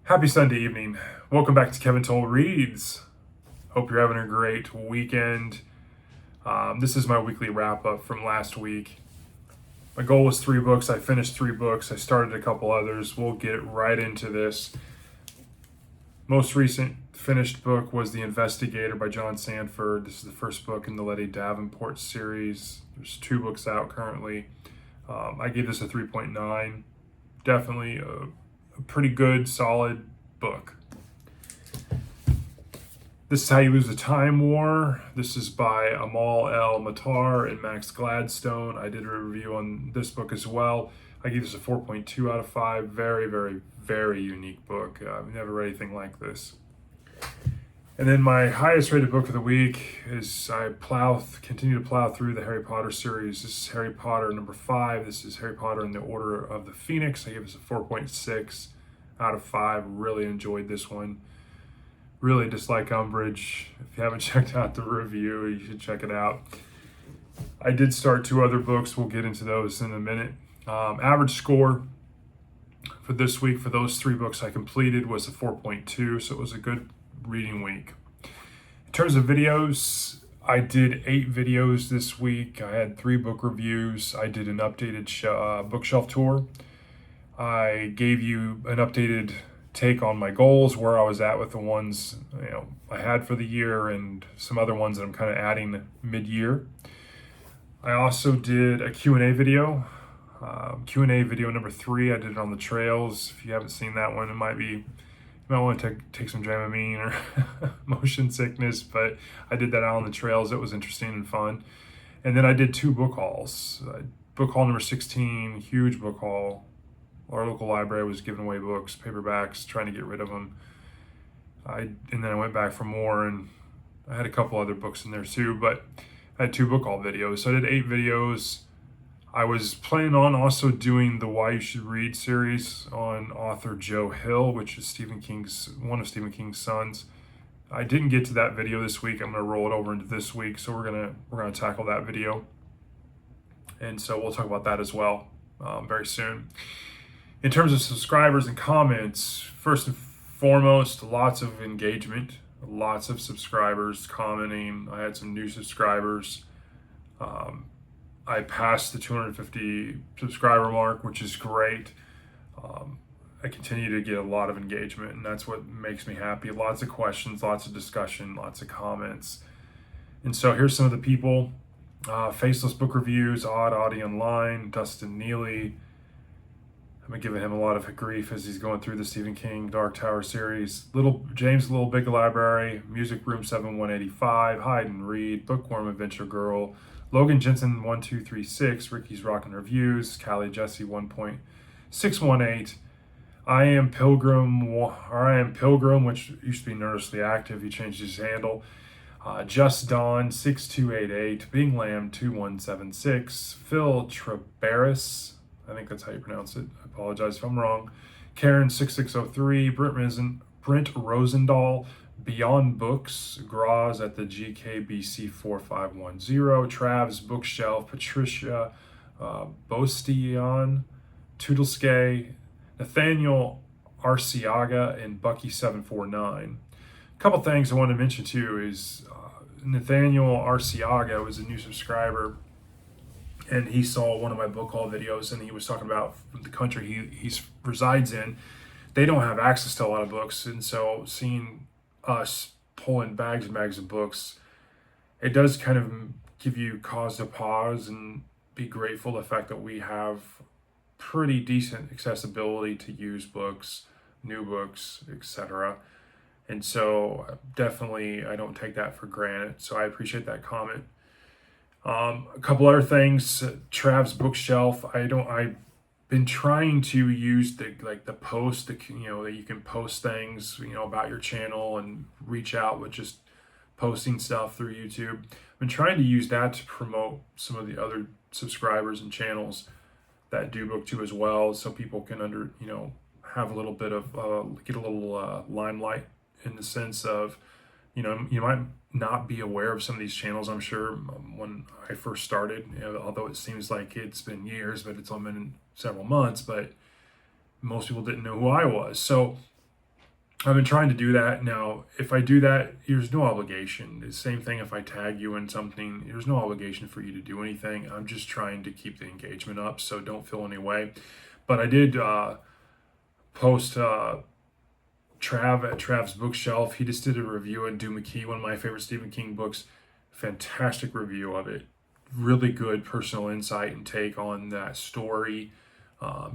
Happy Sunday evening. Welcome back to Kevin Toll Reads. Hope you're having a great weekend. This is my weekly wrap up from last week. My goal was 3 books. I finished 3 books. I started a couple others. We'll get right into this. Most recent finished book was The Investigator by John Sanford. This is the first book in the Letty Davenport series. There's 2 books out currently. I gave this a 3.9. Definitely a pretty good, solid book. This is How You Lose the Time War. This is by Amal El Matar and Max Gladstone. I did a review on this book as well. I gave this a 4.2 out of 5. Very, very, very unique book. I've never read anything like this. And then my highest rated book of the week is I continue to plow through the Harry Potter series. This is Harry Potter number 5. This is Harry Potter and the Order of the Phoenix. I give this a 4.6 out of 5. Really enjoyed this one. Really dislike Umbridge. If you haven't checked out the review, you should check it out. I did start 2 other books. We'll get into those in a minute. Average score for this week for those 3 books I completed was a 4.2, so it was a good reading week. In terms of videos, I did 8 videos this week. I had 3 book reviews. I did an updated bookshelf tour. I gave you an updated take on my goals, where I was at with the ones I had for the year and some other ones that I'm kind of adding mid-year. I also did a Q&A video. Q&A video number 3, I did it on the trails. If you haven't seen that one, you might want to take some Dramamine or motion sickness, but I did that out on the trails. It was interesting and fun. And then I did 2 book hauls. Book haul number 16, huge book haul. Our local library was giving away books, paperbacks, trying to get rid of them. And then I went back for more, and I had a couple other books in there too, but I had 2 book haul videos. So I did 8 videos. I was planning on also doing the Why You Should Read series on author Joe Hill, which is one of Stephen King's sons. I didn't get to that video this week. I'm going to roll it over into this week, so we're gonna tackle that video, and so we'll talk about that as well very soon. In terms of subscribers and comments, first and foremost, lots of engagement, lots of subscribers commenting. I had some new subscribers. I passed the 250 subscriber mark, which is great. I continue to get a lot of engagement, and that's what makes me happy. Lots of questions, lots of discussion, lots of comments. And so here's some of the people. Faceless Book Reviews, Audie Online, Dustin Neely. I've been giving him a lot of grief as he's going through the Stephen King Dark Tower series. James Little Big Library, Music Room 7185, Hide and Read, Bookworm Adventure Girl, Logan Jensen 1236, Ricky's Rockin' Reviews, Callie Jesse 1.618, I Am Pilgrim, which used to be Nervously Active. He changed his handle. Just Dawn 6288, Bing Lamb 2176, Phil Trabaris, I think that's how you pronounce it. I apologize if I'm wrong. Karen 6603, Brent Rosendahl, Beyond Books, Graz at the GKBC 4510, Trav's Bookshelf, Patricia Bostian, Toodleskay, Nathaniel Arciaga, and Bucky 749. A couple things I want to mention too is Nathaniel Arciaga was a new subscriber, and he saw one of my book haul videos, and he was talking about the country he resides in. They don't have access to a lot of books, and so seeing us pulling bags and bags of books, it does kind of give you cause to pause and be grateful the fact that we have pretty decent accessibility to used books, new books, etc. And so definitely I don't take that for granted. So I appreciate that comment. A couple other things. Trav's Bookshelf. I've been trying to use the post, that you can post things, about your channel and reach out with just posting stuff through YouTube. I've been trying to use that to promote some of the other subscribers and channels that do BookTube as well, so people can have a little bit of get a little limelight, in the sense of you might not be aware of some of these channels. I'm sure when I first started, although it seems like it's been years, but it's only been several months, but most people didn't know who I was. So I've been trying to do that. Now, if I do that, there's no obligation. The same thing if I tag you in something, there's no obligation for you to do anything. I'm just trying to keep the engagement up, so don't feel any way. But I did post Trav at Trav's Bookshelf. He just did a review on Doom McKee, one of my favorite Stephen King books. Fantastic review of it. Really good personal insight and take on that story.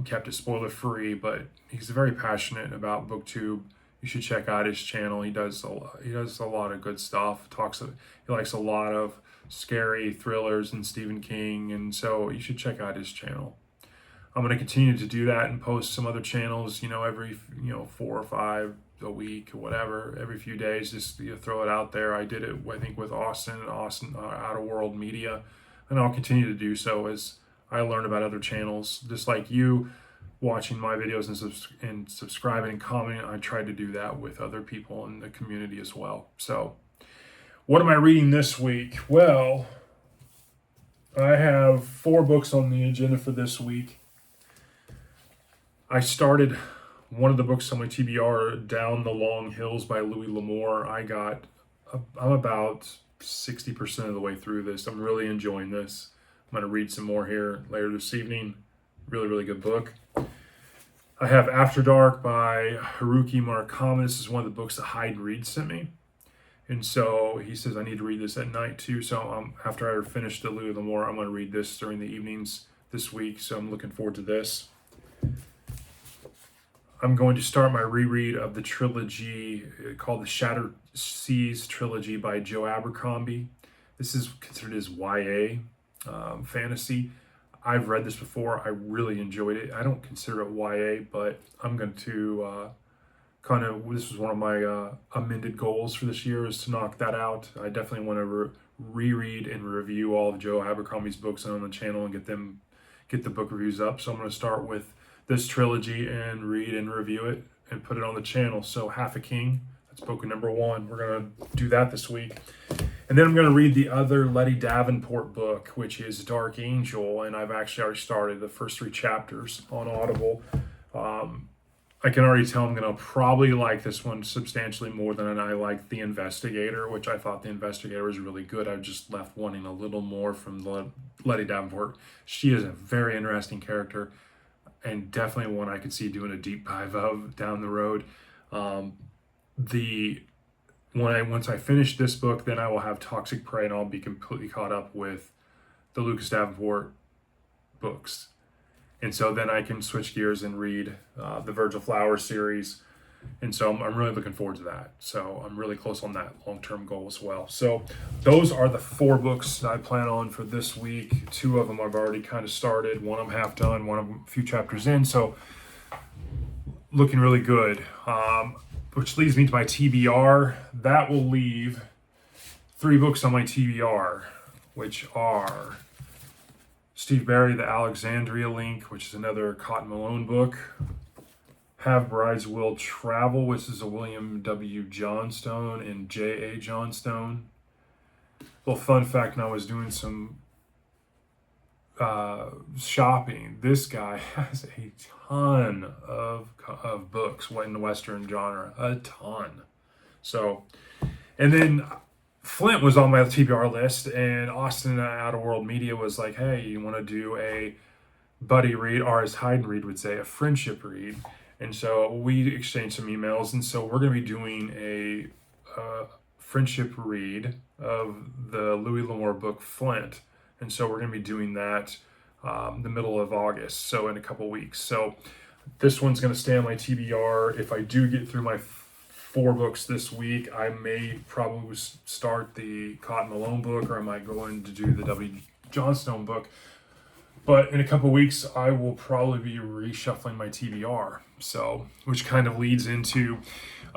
Kept it spoiler free, but he's very passionate about BookTube. You should check out his channel. He does a lot of good stuff. He likes a lot of scary thrillers and Stephen King, and so you should check out his channel. I'm going to continue to do that and post some other channels, every 4 or 5 a week or whatever, every few days, just throw it out there. I did it, I think, with Austin Out of World Media, and I'll continue to do so as I learn about other channels, just like you watching my videos and subscribing and commenting. I try to do that with other people in the community as well. So what am I reading this week? Well, I have 4 books on the agenda for this week. I started one of the books on my TBR, Down the Long Hills by Louis L'Amour. I'm about 60% of the way through this. I'm really enjoying this. I'm going to read some more here later this evening. Really, really good book. I have After Dark by Haruki Murakami. This is one of the books that Hyde Reed sent me. And so he says I need to read this at night too. So after I finish the Louis L'Amour, I'm going to read this during the evenings this week. So I'm looking forward to this. I'm going to start my reread of the trilogy called the Shattered Seas Trilogy by Joe Abercrombie. This is considered as YA fantasy. I've read this before. I really enjoyed it. I don't consider it YA, but I'm going to this was one of my amended goals for this year, is to knock that out. I definitely want to reread and review all of Joe Abercrombie's books on the channel and get the book reviews up. So I'm going to start with this trilogy and read and review it and put it on the channel. So Half a King, that's book number 1. We're going to do that this week. And then I'm going to read the other Letty Davenport book, which is Dark Angel. And I've actually already started the first 3 chapters on Audible. I can already tell I'm going to probably like this one substantially more than I liked The Investigator, which I thought The Investigator was really good. I just left wanting a little more from Letty Davenport. She is a very interesting character, and definitely one I could see doing a deep dive of down the road. Once I finish this book, then I will have Toxic Prey, and I'll be completely caught up with the Lucas Davenport books. And so then I can switch gears and read the Virgil Flowers series. And so I'm really looking forward to that. So I'm really close on that long-term goal as well. So those are the 4 books that I plan on for this week. 2 of them I've already kind of started. One I'm half done, one I'm a few chapters in. So looking really good. Which leads me to my TBR. That will leave 3 books on my TBR, which are Steve Barry, The Alexandria Link, which is another Cotton Malone book. Have Brides Will Travel, which is a William W. Johnstone and J.A. Johnstone. Little fun fact, when I was doing some shopping, this guy has a ton of books in the Western genre. A ton. So, and then Flint was on my TBR list, and Austin Out of World Media was like, hey, you want to do a buddy read, or as Hyde Reed would say, a friendship read. And so we exchanged some emails, and so we're going to be doing a friendship read of the Louis L'Amour book Flint. And so we're going to be doing that the middle of August, so in a couple weeks. So this one's going to stay on my TBR. If I do get through my 4 books this week, I may probably start the Cotton Malone book, or I might go in to do the W. Johnstone book. But in a couple weeks, I will probably be reshuffling my TBR. So, which kind of leads into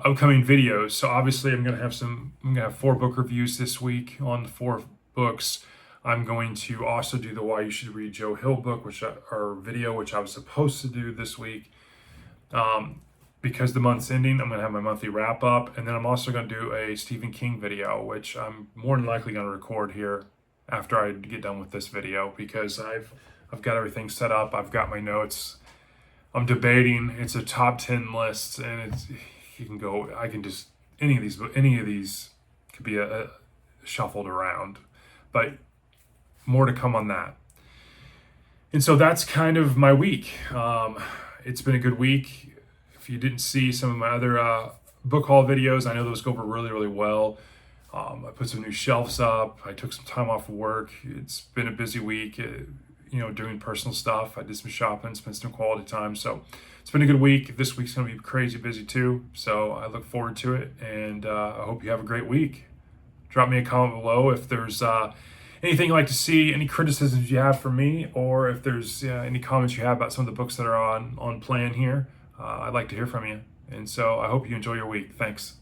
upcoming videos. So obviously I'm going to have 4 book reviews this week on the 4 books. I'm going to also do the Why You Should Read Joe Hill book, which I was supposed to do this week. Because the month's ending, I'm going to have my monthly wrap up. And then I'm also going to do a Stephen King video, which I'm more than likely going to record here after I get done with this video, because I've got everything set up. I've got my notes. I'm debating. It's a top 10 list, and you can go. I can just any of these could be a shuffled around, but more to come on that. And so that's kind of my week. It's been a good week. If you didn't see some of my other book haul videos, I know those go over really, really well. I put some new shelves up. I took some time off of work. It's been a busy week, doing personal stuff. I did some shopping, spent some quality time. So it's been a good week. This week's going to be crazy busy too. So I look forward to it. And I hope you have a great week. Drop me a comment below if there's anything you'd like to see, any criticisms you have for me, or if there's any comments you have about some of the books that are on plan here. I'd like to hear from you. And so I hope you enjoy your week. Thanks.